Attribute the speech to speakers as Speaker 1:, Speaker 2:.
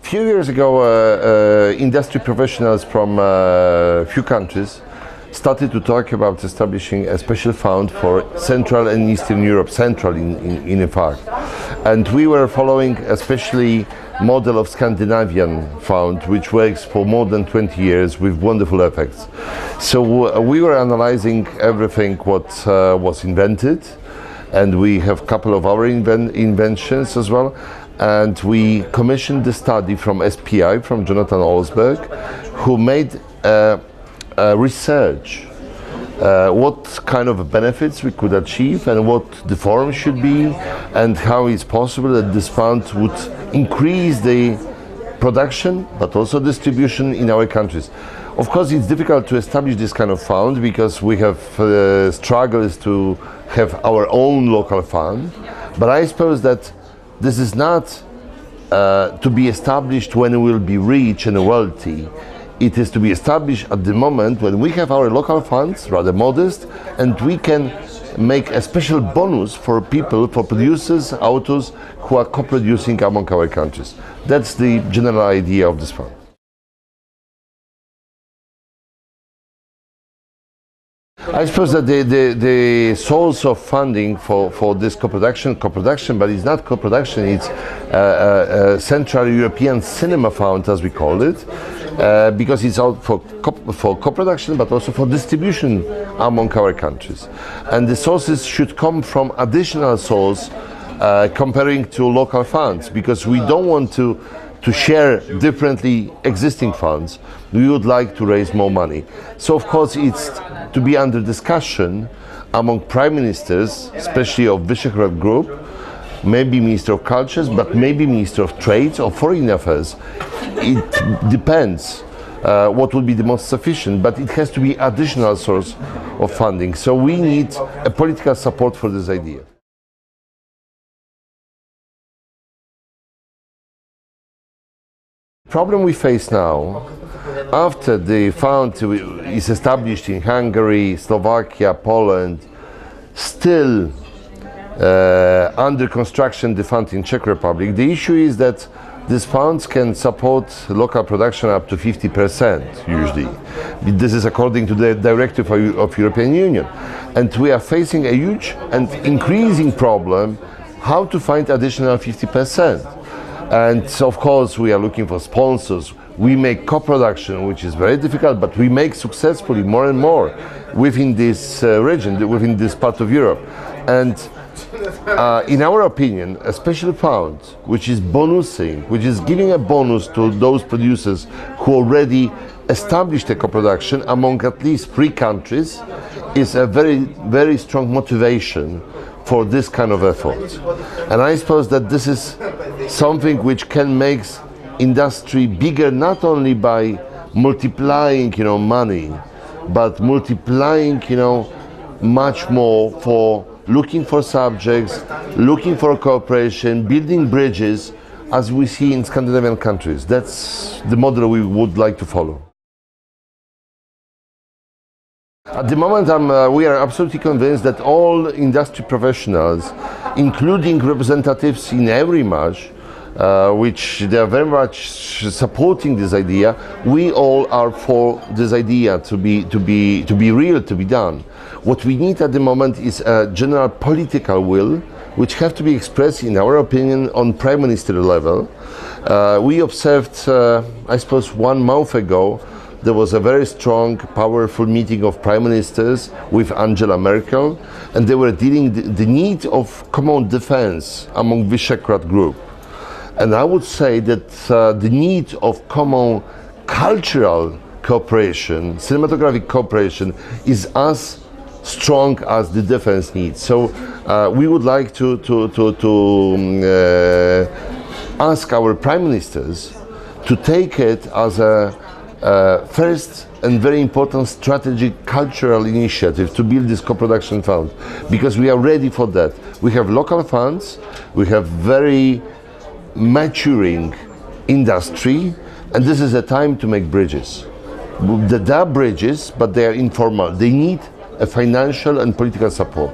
Speaker 1: A few years ago, industry professionals from a few countries started to talk about establishing a special fund for Central and Eastern Europe, central in fact. And we were following especially model of Scandinavian fund, which works for more than 20 years with wonderful effects. So we were analyzing everything what was invented, and we have a couple of our inventions as well. And we commissioned the study from SPI, from Jonathan Olsberg, who made research what kind of benefits we could achieve and what the form should be, and how it's possible that this fund would increase the production but also distribution in our countries. Of course, it's difficult to establish this kind of fund because we have struggles to have our own local fund, but I suppose that this is not to be established when we will be rich and wealthy. It is to be established at the moment when we have our local funds, rather modest, and we can make a special bonus for people, for producers, autos who are co-producing among our countries. That's the general idea of this fund. I suppose that the source of funding for this co-production, but it's not co-production, it's a Central European Cinema Fund, as we call it, because it's out for co-production but also for distribution among our countries. And the sources should come from additional source comparing to local funds, because we don't want to share differently existing funds. We would like to raise more money. So of course it's to be under discussion among prime ministers, especially of Visegrad group, maybe Minister of Cultures, but maybe Minister of Trade or Foreign Affairs. It depends what would be the most sufficient, but it has to be additional source of funding. So we need a political support for this idea. The problem we face now, after the fund is established in Hungary, Slovakia, Poland, still under construction the fund in Czech Republic, the issue is that these funds can support local production up to 50% usually. This is according to the directive of European Union. And we are facing a huge and increasing problem how to find additional 50%. And so of course we are looking for sponsors. We make co-production, which is very difficult, but we make successfully more and more within this region, within this part of Europe. And in our opinion, a special fund, which is bonusing, which is giving a bonus to those producers who already established a co-production among at least 3 countries, is a very, very strong motivation for this kind of effort. And I suppose that this is something which can make industry bigger, not only by multiplying, money, but multiplying, much more for looking for subjects, looking for cooperation, building bridges, as we see in Scandinavian countries. That's the model we would like to follow. At the moment, we are absolutely convinced that all industry professionals, including representatives in every march, which they are very much supporting this idea. We all are for this idea to be real, to be done. What we need at the moment is a general political will, which have to be expressed, in our opinion, on prime minister level. We observed, I suppose 1 month ago, there was a very strong, powerful meeting of prime ministers with Angela Merkel, and they were dealing the need of common defense among Visegrad group. And I would say that the need of common cultural cooperation, cinematographic cooperation, is as strong as the defense needs. So we would like to ask our prime ministers to take it as a first and very important strategic cultural initiative to build this co-production fund, because we are ready for that. We have local funds, we have very maturing industry, and this is a time to make bridges. There are bridges, but they are informal. They need a financial and political support.